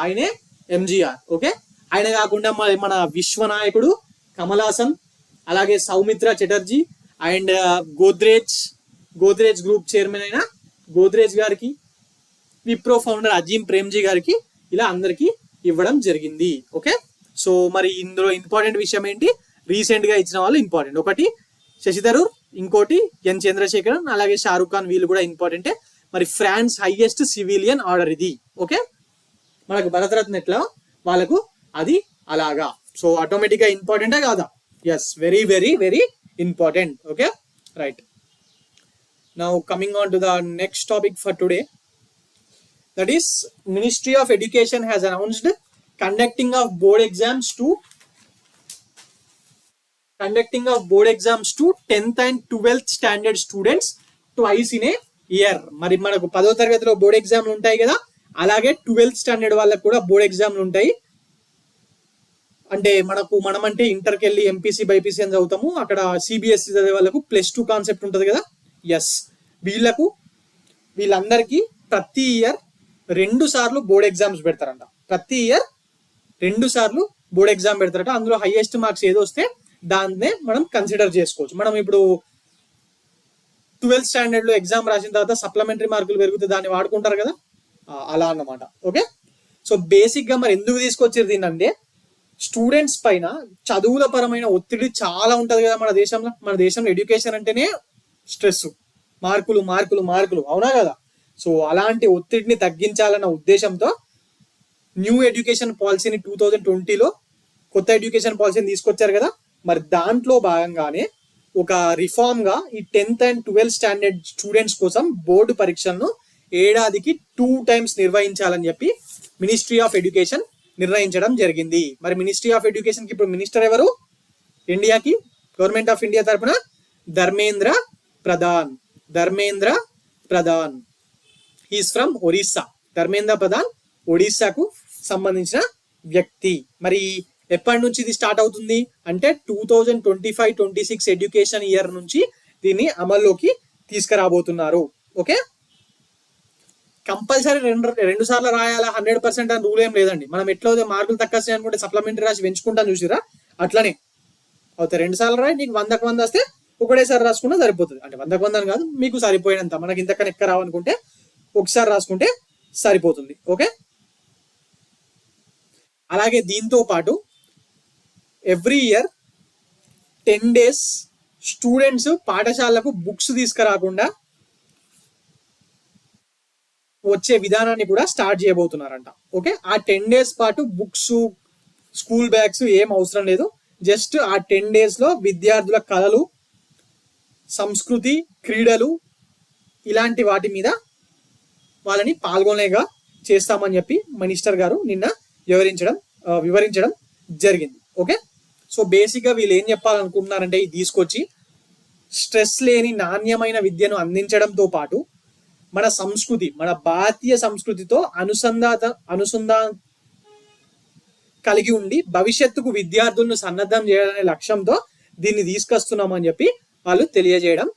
ఆయనే ఎంజీఆర్. ఓకే, ఆయన కాకుండా మన విశ్వనాయకుడు కమల్ హాసన్, అలాగే Soumitra Chatterjee and Godrej group chairman అయిన గోద్రేజ్ గారికి, విప్రో ఫౌండర్ అజీమ్ ప్రేమ్జీ గారికి, ఇలా అందరికి ఇవ్వడం జరిగింది. ఓకే, సో మరి ఇందులో ఇంపార్టెంట్ విషయం ఏంటి, రీసెంట్ గా ఇచ్చిన వాళ్ళు ఇంపార్టెంట్, ఒకటి శశి థరూర్, ఇంకోటి ఎన్ చంద్రశేఖరన్, అలాగే షారుఖ్ ఖాన్, వీళ్ళు కూడా ఇంపార్టెంటే. మరి ఫ్రాన్స్ హైయెస్ట్ సివిలియన్ ఆర్డర్ ఇది. ఓకే, మనకు భరతరత్న ఎట్లా వాళ్ళకు అది అలాగా. సో ఆటోమేటిక్ గా ఇంపార్టెంటే కాదా? Yes, very very very important. Okay, right. Now coming on to the next topic for today, that is Ministry of Education has announced conducting of board exams to 10th and 12th standard students twice in a year. మరి మనకు 10వ తరగతిలో బోర్డ్ ఎగ్జామ్లు ఉంటాయి కదా, అలాగే 12th స్టాండర్డ్ వాళ్ళకి కూడా బోర్డ్ ఎగ్జామ్లు ఉంటాయి. అంటే మనమంటే ఇంటర్కి వెళ్ళి ఎంపీసీ బైపీసీ అని చదువుతాము, అక్కడ సిబిఎస్ఈ చదివే వాళ్ళకు +2 కాన్సెప్ట్ ఉంటుంది కదా. ఎస్, వీళ్ళందరికీ ప్రతి ఇయర్ 2 సార్లు బోర్డ్ ఎగ్జామ్స్ పెడతారంట. ప్రతి ఇయర్ 2 సార్లు బోర్డ్ ఎగ్జామ్ పెడతారట. అందులో హైయెస్ట్ మార్క్స్ ఏదో వస్తే దాన్నే మనం కన్సిడర్ చేసుకోవచ్చు. మనం ఇప్పుడు 12th స్టాండర్డ్ లో ఎగ్జామ్ రాసిన తర్వాత సప్లిమెంటరీ మార్కులు పెరిగితే దాన్ని వాడుకుంటారు కదా, అలా అన్నమాట. ఓకే, సో బేసిక్ గా మరి ఎందుకు తీసుకొచ్చారు దీన్ని అంటే, స్టూడెంట్స్ పైన చదువుల పరమైన ఒత్తిడి చాలా ఉంటది కదా మన దేశంలో ఎడ్యుకేషన్ అంటేనే స్ట్రెస్, మార్కులు మార్కులు మార్కులు, అవునా కదా? సో అలాంటి ఒత్తిడిని తగ్గించాలన్న ఉద్దేశంతో న్యూ ఎడ్యుకేషన్ పాలసీని 2020లో కొత్త ఎడ్యుకేషన్ పాలసీని తీసుకొచ్చారు కదా. మరి దాంట్లో భాగంగానే ఒక రిఫార్మ్ గా ఈ 10th and 12th standard students కోసం బోర్డు పరీక్షలను ఏడాదికి 2 times నిర్వహించాలని చెప్పి మినిస్ట్రీ ఆఫ్ ఎడ్యుకేషన్ నిర్ణయించడం జరిగింది. మరి మినిస్ట్రీ ఆఫ్ ఎడ్యుకేషన్ కి ఇప్పుడు మినిస్టర్ ఎవరు? ఇండియాకి గవర్నమెంట్ ఆఫ్ ఇండియా తరఫున ధర్మేంద్ర ప్రధాన్. Is from Orissa. ధర్మేంద్ర ప్రధాన్ ఒడిస్సాకు సంబంధించిన వ్యక్తి. మరి ఎప్పటి నుంచి ఇది స్టార్ట్ అవుతుంది అంటే 2025-26 ఎడ్యుకేషన్ ఇయర్ నుంచి దీన్ని అమల్లోకి తీసుకురాబోతున్నారు. ఓకే, కంపల్సరీ 2 సార్లు రాయాలా 100% అని రూల్ ఏం లేదండి. మనం ఎట్లా మార్కులు తక్కువ అనుకుంటే సప్లిమెంటరీ రాసి పెంచుకుంటాను చూసిరా, అట్లనే అవుతాయి. 2 సార్లు రాయి, నీకు 100కు 100 వస్తే ఒకటేసారి రాసుకున్నా సరిపోతుంది. అంటే 100కు 100 అని కాదు, మీకు సరిపోయినంత, మనకి ఇంతకన్నా ఎక్క రావనుకుంటే ఒకసారి రాసుకుంటే సరిపోతుంది. ఓకే, అలాగే దీంతో పాటు ఎవ్రీ ఇయర్ 10 days స్టూడెంట్స్ పాఠశాలకు బుక్స్ తీసుకురాకుండా వచ్చే విధానాన్ని కూడా స్టార్ట్ చేయబోతున్నారంట. ఓకే, ఆ 10 days పాటు బుక్స్, స్కూల్ బ్యాగ్స్ ఏం అవసరం లేదు. జస్ట్ ఆ 10 days లో విద్యార్థుల కళలు, సంస్కృతి, క్రీడలు ఇలాంటి వాటి మీద వాళ్ళని పాల్గొనేగా చేస్తామని చెప్పి మినిస్టర్ గారు నిన్న వివరించడం జరిగింది. ఓకే, సో బేసిక్ గా వీళ్ళు ఏం చెప్పాలనుకుంటున్నారంటే, ఇది తీసుకొచ్చి స్ట్రెస్ లేని నాణ్యమైన విద్యను అందించడంతో పాటు మన సంస్కృతి, మన భారతీయ సంస్కృతితో అనుసంధాన కలిగి ఉండి భవిష్యత్తుకు విద్యార్థులను సన్నద్ధం చేయాలనే లక్ష్యంతో దీన్ని తీసుకొస్తున్నామని చెప్పి వాళ్ళు తెలియజేయడం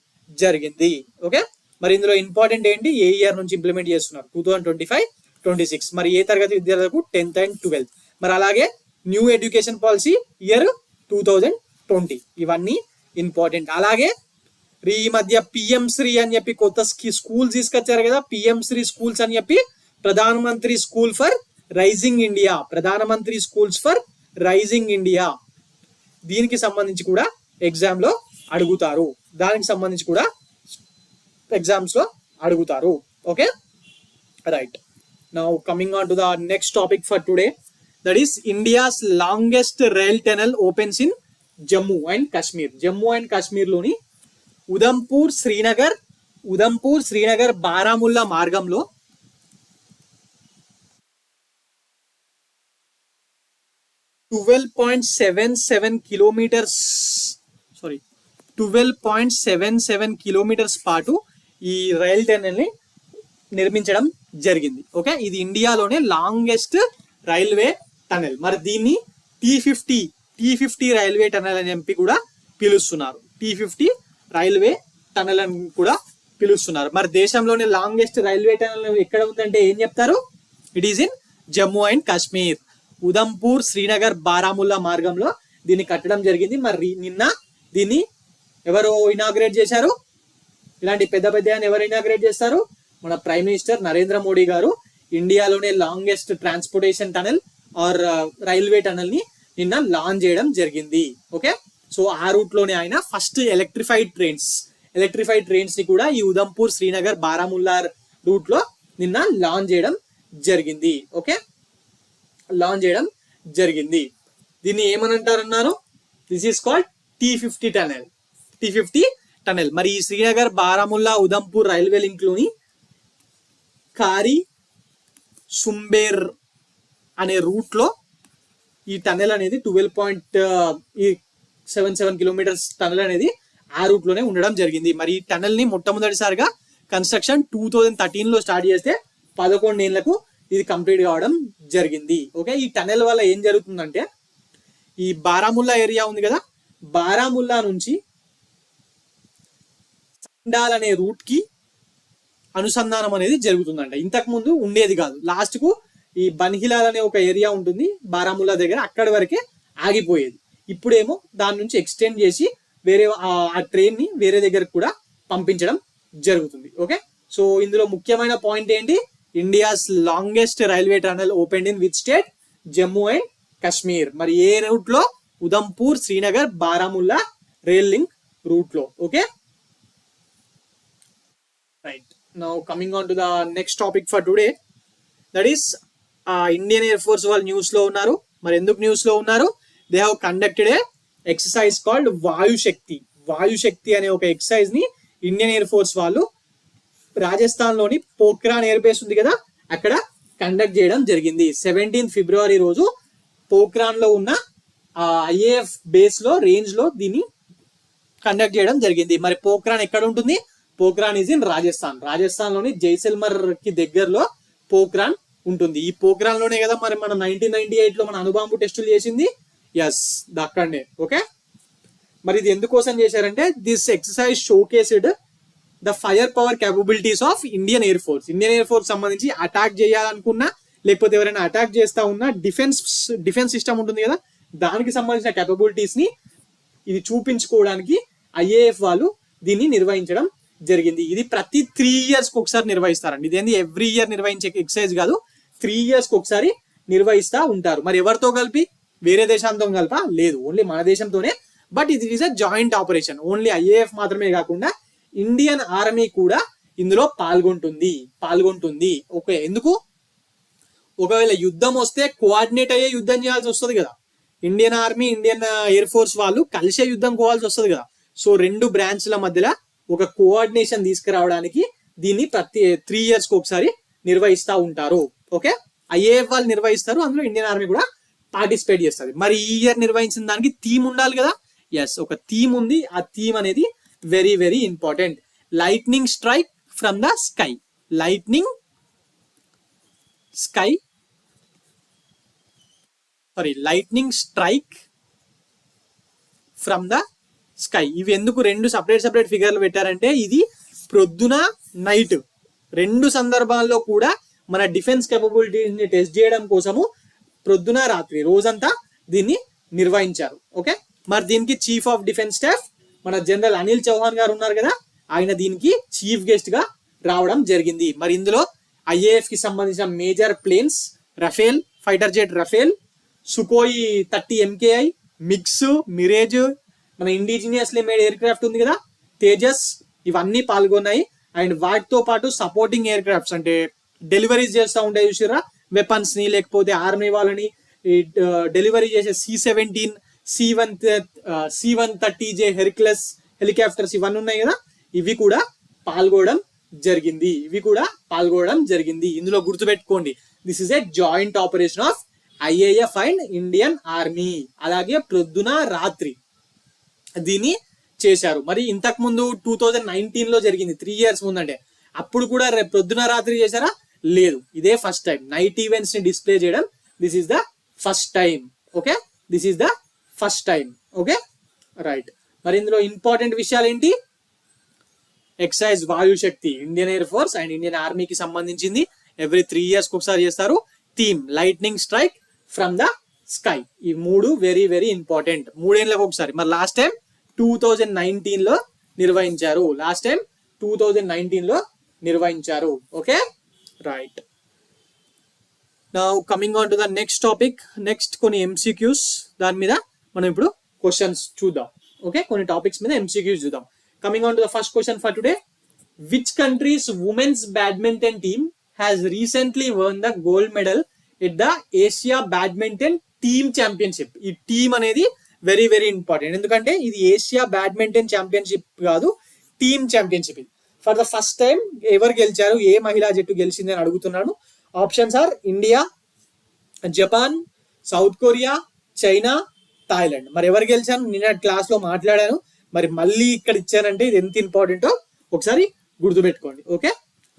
జరిగింది. ఓకే, మరి ఇందులో ఇంపార్టెంట్ ఏంటి, ఏ ఇయర్ నుంచి ఇంప్లిమెంట్ చేస్తున్నారు? 2025-26. మరి ఏ తరగతి విద్యార్థులకు? 10th and 12th. మరి అలాగే న్యూ ఎడ్యుకేషన్ పాలసీ ఇయర్ 2020. ఇవన్నీ ఇంపార్టెంట్. అలాగే ఈ మధ్య పిఎం శ్రీ అని చెప్పి కొత్త స్కూల్స్ తీసుకొచ్చారు కదా, పిఎం శ్రీ స్కూల్స్ అని చెప్పి, ప్రధానమంత్రి స్కూల్స్ ఫర్ రైజింగ్ ఇండియా, దీనికి సంబంధించి కూడా ఎగ్జామ్ లో అడుగుతారు. దానికి సంబంధించి కూడా ఎగ్జామ్స్ లో అడుగుతారు. Okay, right. Now coming on to the next topic for today, that is India's longest rail tunnel opens in Jammu and Kashmir. Jammu and Kashmir లోని ఉదంపూర్ శ్రీనగర్ బారాముల్లా మార్గంలో 12.77 కిలోమీటర్స్ 12.77 కిలోమీటర్స్ పాటు ఈ రైల్ టనల్ ని నిర్మించడం జరిగింది. ఓకే, ఇది ఇండియాలోనే లాంగెస్ట్ రైల్వే టనల్. మరి దీన్ని T50 రైల్వే టనల్ అని చెప్పి కూడా పిలుస్తున్నారు. T50 రైల్వే టనల్ అని కూడా పిలుస్తున్నారు. మరి దేశంలోనే లాంగెస్ట్ రైల్వే టనల్ ఎక్కడ ఉందంటే ఏం చెప్తారు? It is in Jammu and Kashmir. Udhampur Srinagar Baramulla మార్గంలో దీన్ని కట్టడం జరిగింది. మరి నిన్న దీన్ని ఎవరు ఇనాగ్రేట్ చేశారు? ఇలాంటి పెద్ద ఎవరు ఇనాగ్రేట్ చేస్తారు? మన ప్రైమ్ మినిస్టర్ నరేంద్ర మోడీ గారు ఇండియాలోనే longest transportation tunnel or railway tunnel ని నిన్న లాంచ్ చేయడం జరిగింది. ఓకే, సో ఆ రూట్ లోనే ఆయన ఫస్ట్ ఎలక్ట్రిఫైడ్ ట్రైన్స్ ని కూడా ఈ ఉదంపూర్ శ్రీనగర్ బారాముల్లా రూట్ లో నిన్న లాంచ్ చేయడం జరిగింది. ఓకే, లాంచ్ చేయడం జరిగింది. దీన్ని ఏమని అంటారన్నారు? This is called T50 tunnel. మరి ఈ శ్రీనగర్ బారాముల్లా ఉదంపూర్ రైల్వే లింక్ లోని కారి సుంబేర్ అనే రూట్ లో ఈ టనెల్ అనేది 12.77 కిలోమీటర్స్ టనెల్ అనేది ఆ రూట్ లోనే ఉండడం జరిగింది. మరి ఈ టనెల్ ని మొట్టమొదటిసారిగా కన్స్ట్రక్షన్ 2013 లో స్టార్ట్ చేస్తే 11 ఏళ్లకు ఇది కంప్లీట్ కావడం జరిగింది. ఓకే, ఈ టనెల్ వల్ల ఏం జరుగుతుందంటే ఈ బారాముల్లా ఏరియా ఉంది కదా, బారాముల్లా నుంచి సండాల్ అనే రూట్ కి అనుసంధానం అనేది జరుగుతుందంట. ఇంతకు ముందు ఉండేది కాదు. లాస్ట్ కు ఈ బన్హిలాల్ అనే ఒక ఏరియా ఉంటుంది బారాముల్లా దగ్గర, అక్కడి వరకే ఆగిపోయేది. ఇప్పుడేమో దాని నుంచి ఎక్స్టెండ్ చేసి వేరే ఆ ట్రైన్ ని వేరే దగ్గరకు కూడా పంపించడం జరుగుతుంది. ఓకే, సో ఇందులో ముఖ్యమైన పాయింట్ ఏంటి? India's longest railway tunnel open in which state? Jammu and Kashmir. మరి ఏ రూట్ లో? Udhampur Srinagar Baramulla rail link route లో. Okay, right. Now coming on to the next topic for today, that is Indian air force వాళ్ళు న్యూస్ లో ఉన్నారు. మరి ఎందుకు న్యూస్ లో ఉన్నారు? They have conducted a exercise called Vayushakti అనే ఒక ఎక్సర్సైజ్ ని ఇండియన్ ఎయిర్ ఫోర్స్ వాళ్ళు రాజస్థాన్ లోని పోఖ్రాన్ ఎయిర్ బేస్ ఉంది కదా, అక్కడ కండక్ట్ చేయడం జరిగింది. 17 ఫిబ్రవరి రోజు పోఖ్రాన్ లో ఉన్న ఐఏఎఫ్ బేస్ లో రేంజ్ లో దీన్ని కండక్ట్ చేయడం జరిగింది. మరి పోఖ్రాన్ ఎక్కడ ఉంటుంది? పోఖ్రాన్ ఈజ్ ఇన్ రాజస్థాన్ లోని జైసల్మర్ కి దగ్గరలో పోఖ్రాన్ ఉంటుంది. ఈ పోఖ్రాన్ లోనే కదా మరి మనం 1998 లో మన అణుబాంబు టెస్టులు చేసింది. ఎస్, అక్కడనే. ఓకే, మరి ఇది ఎందుకోసం చేశారంటే this exercise showcased the fire power capabilities of Indian air force సంబంధించి అటాక్ చేయాలనుకున్నా, లేకపోతే ఎవరైనా అటాక్ చేస్తా ఉన్నా డిఫెన్స్ సిస్టమ్ ఉంటుంది కదా, దానికి సంబంధించిన కేపబిలిటీస్ ని ఇది చూపించుకోవడానికి ఐఏఎఫ్ వాళ్ళు దీన్ని నిర్వహించడం జరిగింది. ఇది ప్రతి 3 years కి ఒకసారి నిర్వహిస్తారండి. ఇదేంది ఎవ్రీ ఇయర్ నిర్వహించే ఎక్సర్సైజ్ కాదు, 3 years కి ఒకసారి నిర్వహిస్తా ఉంటారు. మరి ఎవరితో కలిపి? వేరే దేశాంతో కలిపా? లేదు, ఓన్లీ మన దేశంతోనే. బట్ ఇది is a joint operation. Only IAF మాత్రమే కాకుండా ఇండియన్ ఆర్మీ కూడా ఇందులో పాల్గొంటుంది. ఓకే, ఎందుకు? ఒకవేళ యుద్ధం వస్తే కోఆర్డినేట్ అయ్యే యుద్ధం చేయాల్సి వస్తుంది కదా. Indian army, Indian air force వాళ్ళు కలిసే యుద్ధం కోవాల్సి వస్తుంది కదా. సో 2 బ్రాంచ్ల మధ్యలో ఒక కోఆర్డినేషన్ తీసుకురావడానికి దీన్ని ప్రతి 3 years కి ఒకసారి నిర్వహిస్తూ ఉంటారు. ఓకే, ఐఏఎఫ్ వాళ్ళు నిర్వహిస్తారు, అందులో ఇండియన్ ఆర్మీ కూడా పార్టిసిపేట్ చేస్తుంది. మరి ఈ ఇయర్ నిర్వహించిన దానికి థీమ్ ఉండాలి కదా. ఎస్, ఒక థీమ్ ఉంది. ఆ థీమ్ అనేది very very important. Lightning strike from the sky. Lightning strike from the sky. ఇవి ఎందుకు 2 సపరేట్ ఫిగర్లు పెట్టారంటే ఇది ప్రొద్దున నైట్ 2 సందర్భాల్లో కూడా మన డిఫెన్స్ కేపబిలిటీని టెస్ట్ చేయడం కోసము ప్రొద్దున రాత్రి రోజంతా దీన్ని నిర్వహించారు. ఓకే, మరి దీనికి చీఫ్ ఆఫ్ డిఫెన్స్ స్టాఫ్ మన జనరల్ అనిల్ చౌహాన్ గారు ఉన్నారు కదా, ఆయన దీనికి చీఫ్ గెస్ట్ గా రావడం జరిగింది. మరి ఇందులో ఐఏఎఫ్ కి సంబంధించిన major planes Rafale fighter jet, Sukhoi 30 MKI, MiGs, Mirage, మన ఇండిజినియస్లీ మేడ్ ఎయిర్ క్రాఫ్ట్ ఉంది కదా తేజస్, ఇవన్నీ పాల్గొన్నాయి. అండ్ వాటితో పాటు సపోర్టింగ్ ఎయిర్ క్రాఫ్ట్స్ అంటే డెలివరీస్ చేస్తూ ఉంటాయి చూసారా, వెపన్స్ ని లేకపోతే ఆర్మీ వాళ్ళని డెలివరీ చేసే C-17, C-130J హెర్క్యులస్ హెలికాప్టర్స్ ఇవన్నీ ఉన్నాయి కదా, ఇవి కూడా పాల్గొనడం జరిగింది. ఇందులో గుర్తుపెట్టుకోండి, this is a joint operation of IAF and Indian army. అలాగే ప్రొద్దున రాత్రి దీన్ని చేశారు. మరి ఇంతకు ముందు 2019 లో జరిగింది, 3 years ముందంటే, అప్పుడు కూడా ప్రొద్దున రాత్రి చేశారా? లేదు, ఇదే ఫస్ట్ టైం నైట్ ఈవెంట్స్ ని డిస్ప్లే చేయడం. This is the first time. Okay, this is the first time. Okay, right. మరి ఇందులో ఇంపార్టెంట్ విషయాలు ఏంటి? Exercise Vayu Shakti Indian air force and Indian ఆర్మీకి సంబంధించింది. ఎవ్రీ 3 years ఒకసారి చేస్తారు. Theme lightning strike from the sky. ఈ 3 వెరీ వెరీ ఇంపార్టెంట్. 3 ఏళ్ళకి ఒకసారి. మరి లాస్ట్ టైం 2019 లో నిర్వహించారు. Okay, right. Now coming on to the next topic. Next కొన్ని MCQs దాని మీద మనం ఇప్పుడు క్వశ్చన్స్ చూద్దాం. ఓకే, కొన్ని టాపిక్స్ మీద MCQs చూద్దాం. Coming on to the first question for today. Which countries women's badminton team has recently won the gold medal at the Asia badminton team championship? ఈ టీమ్ అనేది వెరీ వెరీ ఇంపార్టెంట్, ఎందుకంటే ఇది ఏషియా బ్యాడ్మింటన్ ఛాంపియన్షిప్ కాదు, టీమ్ ఛాంపియన్షిప్. ఇది ఫర్ ద ఫస్ట్ టైం ఎవరు గెలిచారు, ఏ మహిళా జట్టు గెలిచింది అని అడుగుతున్నాను. Options are India, Japan, South Korea, China, Thailand. మరి ఎవరు గెలిచాను నిన్న క్లాస్ లో మాట్లాడాను, మరి మళ్ళీ ఇక్కడ ఇచ్చానంటే ఇది ఎంత ఇంపార్టెంటో ఒకసారి గుర్తుపెట్టుకోండి. Okay,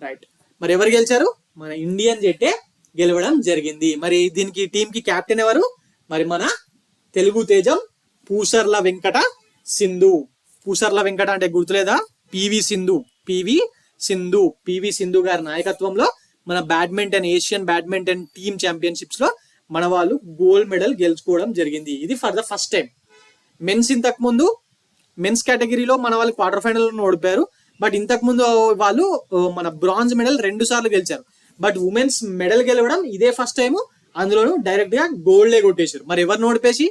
right. మరి ఎవరు గెలిచారు? మన ఇండియన్ జట్టే గెలవడం జరిగింది. మరి దీనికి టీమ్ కి కెప్టెన్ ఎవరు? మరి మన తెలుగు తేజం పూసర్ల వెంకట అంటే గుర్తులేదా? పివి సింధు గారి నాయకత్వంలో మన ఏషియన్ బ్యాడ్మింటన్ టీమ్ ఛాంపియన్షిప్స్ లో మన వాళ్ళు గోల్డ్ మెడల్ గెలుచుకోవడం జరిగింది. ఇది for the first time. Men's ఇంతకు ముందు మెన్స్ కేటగిరీలో మన వాళ్ళు క్వార్టర్ ఫైనల్ లో ఓడిపోయారు. బట్ ఇంతకు ముందు వాళ్ళు మన బ్రాంజ్ మెడల్ 2 సార్లు గెలిచారు. బట్ ఉమెన్స్ మెడల్ గెలవడం ఇదే ఫస్ట్ టైం. అందులోనూ డైరెక్ట్ గా గోల్డే కొట్టేశారు. మరి ఎవరిని ఓడిపేసి?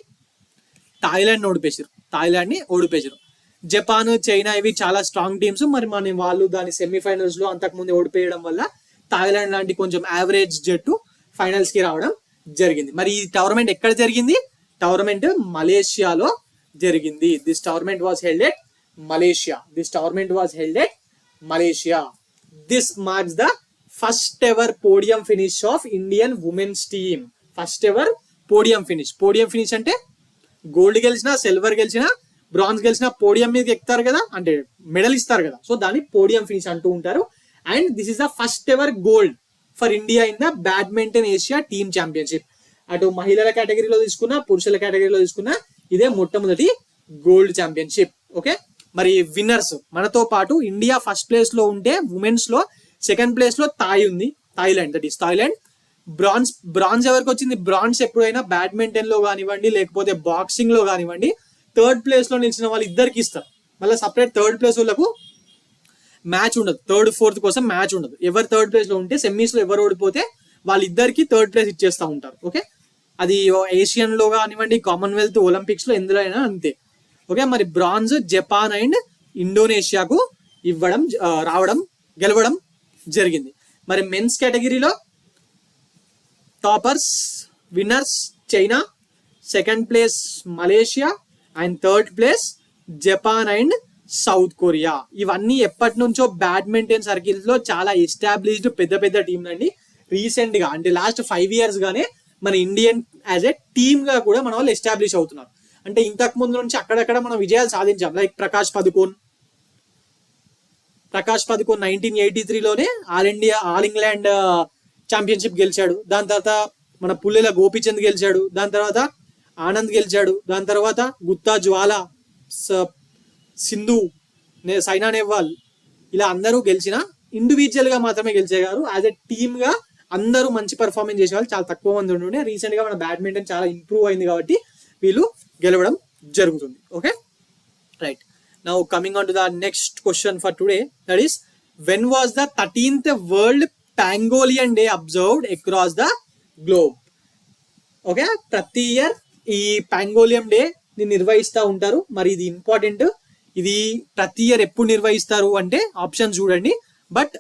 థాయిలాండ్ ని ఓడిపేశారు. జపాన్, చైనా ఇవి చాలా స్ట్రాంగ్ టీమ్స్. మరి మన వాళ్ళు దాని సెమీఫైనల్స్ లో అంతకు ముందు ఓడిపోయడం వల్ల థాయిలాండ్ లాంటి కొంచెం యావరేజ్ జట్టు ఫైనల్స్ కి రావడం జరిగింది. మరి ఈ టోర్నమెంట్ ఎక్కడ జరిగింది? టోర్నమెంట్ మలేషియాలో జరిగింది. This tournament was held at Malaysia. This marks the first ever podium finish off Indian women's team. First ever podium finish అంటే గోల్డ్ గెలిచినా, సిల్వర్ గెలిచినా, బ్రాంజ్ గెలిచినా పోడియం మీద ఎక్కుతారు కదా, అంటే మెడల్ ఇస్తారు కదా, సో దాన్ని పోడియం ఫినిష్ అంటూ ఉంటారు. And this is the first ever gold for India in the badminton Asia team championship. అటు మహిళల కేటగిరీలో తీసుకున్నా, పురుషుల కేటగిరీలో తీసుకున్నా ఇదే మొట్టమొదటి గోల్డ్ ఛాంపియన్షిప్. ఓకే, మరి విన్నర్స్ మనతో పాటు ఇండియా ఫస్ట్ ప్లేస్ లో ఉంటే ఉమెన్స్ లో సెకండ్ ప్లేస్ లో థాయిలాండ్. బ్రాంజ్ ఎవరికి వచ్చింది? బ్రాంజ్ ఎప్పుడైనా బ్యాడ్మింటన్ లో కానివ్వండి, లేకపోతే బాక్సింగ్ లో కానివ్వండి, థర్డ్ ప్లేస్ లో నిలిచిన వాళ్ళు ఇద్దరికి ఇస్తారు. మళ్ళీ సపరేట్ థర్డ్ ప్లేస్ వాళ్ళకు మ్యాచ్ ఉండదు, థర్డ్ ఫోర్త్ కోసం మ్యాచ్ ఉండదు. ఎవరు థర్డ్ ప్లేస్ లో ఉంటే సెమీస్ లో ఎవరు ఓడిపోతే వాళ్ళిద్దరికి థర్డ్ ప్లేస్ ఇచ్చేస్తూ ఉంటారు. ఓకే, అది ఏషియన్ లో కానివ్వండి, కామన్వెల్త్, ఒలింపిక్స్ లో ఎందులో అయినా అంతే. ఓకే, మరి బ్రాంజ్ జపాన్ అండ్ ఇండోనేషియాకు గెలవడం జరిగింది. మరి మెన్స్ కేటగిరీలో toppers winners China, second place Malaysia and third place Japan and south Korea. ఇవన్నీ ఎప్పటి నుంచో బ్యాడ్మింటన్ సర్కిల్స్ లో చాలా ఎస్టాబ్లిష్డ్ పెద్ద పెద్ద టీంలు అండి. రీసెంట్ గా అంటే లాస్ట్ 5 years గానే మన ఇండియన్ యాజ్ ఎ టీమ్ గా కూడా మన వాళ్ళు ఎస్టాబ్లిష్ అవుతున్నారు. అంటే ఇంతకు ముందు నుంచి అక్కడక్కడ మనం విజయాలు సాధించాం. లైక్ ప్రకాష్ పదుకోన్ 1983లోనే ఆల్ ఇంగ్లాండ్ ఛాంపియన్షిప్ గెలిచాడు. దాని తర్వాత మన పుల్లెల గోపీచంద్ గెలిచాడు. దాని తర్వాత ఆనంద్ గెలిచాడు. దాని తర్వాత గుత్తా జ్వాల, సింధు, సైనా నెహ్వాల్ ఇలా అందరూ గెలిచిన ఇండివిజువల్ గా మాత్రమే గెలిచేవారు. యాజ్ ఎ టీమ్ గా అందరూ మంచి పర్ఫార్మెన్స్ చేసేవాళ్ళు చాలా తక్కువ మంది ఉండే. రీసెంట్ గా మన బ్యాడ్మింటన్ చాలా ఇంప్రూవ్ అయింది కాబట్టి వీళ్ళు గెలవడం జరుగుతుంది. Okay, right. Now coming on to the next question for today, that is when was the 13th world pangolin day observed across the globe? Okay, ప్రతి ఇయర్ ఈ పాంగోలియం డే ని నిర్వహిస్తూ ఉంటారు. మరి ఇది ఇంపార్టెంట్. ఇది ప్రతి ఇయర్ ఎప్పుడు నిర్వహిస్తారు అంటే ఆప్షన్ చూడండి. బట్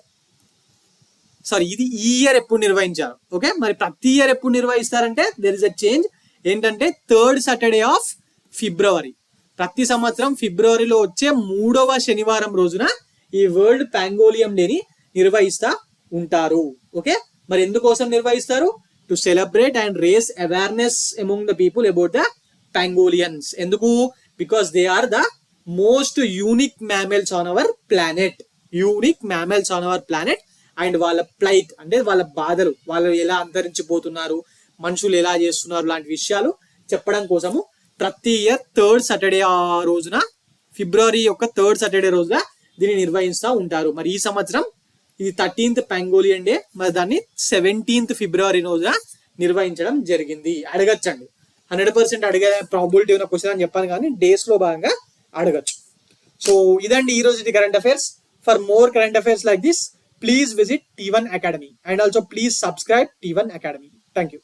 సారీ, ఇది ఈ ఇయర్ ఎప్పుడు నిర్వహించారు. ఓకే, మరి ప్రతి ఇయర్ ఎప్పుడు నిర్వహిస్తారంటే దెర్ ఇస్ అ చేంజ్. ఏంటంటే 3rd Saturday ఆఫ్ ఫిబ్రవరి. ప్రతి సంవత్సరం ఫిబ్రవరిలో వచ్చే 3వ శనివారం రోజున ఈ వరల్డ్ పాంగోలియం డేని నిర్వహిస్తా ఉంటారు. ఓకే, మరి ఎందుకోసం నిర్వహిస్తారు? To celebrate and raise awareness among the people about the pangolins. ఎందుకు? Because they are the most unique mammals on our planet. Unique mammals on our planet. And వాళ్ళ ప్లైట్ అంటే వాళ్ళ బాధలు, వాళ్ళు ఎలా అంతరించిపోతున్నారు, మనుషులు ఎలా చేస్తున్నారు లాంటి విషయాలు చెప్పడం కోసము ప్రతి ఇయర్ 3rd Saturday ఆ రోజున, ఫిబ్రవరి యొక్క 3rd Saturday రోజున దీన్ని నిర్వహిస్తూ ఉంటారు. మరి ఈ సంవత్సరం ఇది 13th పాంగోలియన్ డే. మరి దాన్ని 17th ఫిబ్రవరి రోజున నిర్వహించడం జరిగింది. అడగచ్చండి, 100% అడిగే ప్రాబిలిటీ ఉన్న క్వశ్చన్ అని చెప్పాను, కానీ డేస్ లో భాగంగా అడగచ్చు. సో ఇదండి ఈ రోజు current affairs. For more current affairs like this, please visit T1 Academy and also please subscribe T1 Academy. Thank you.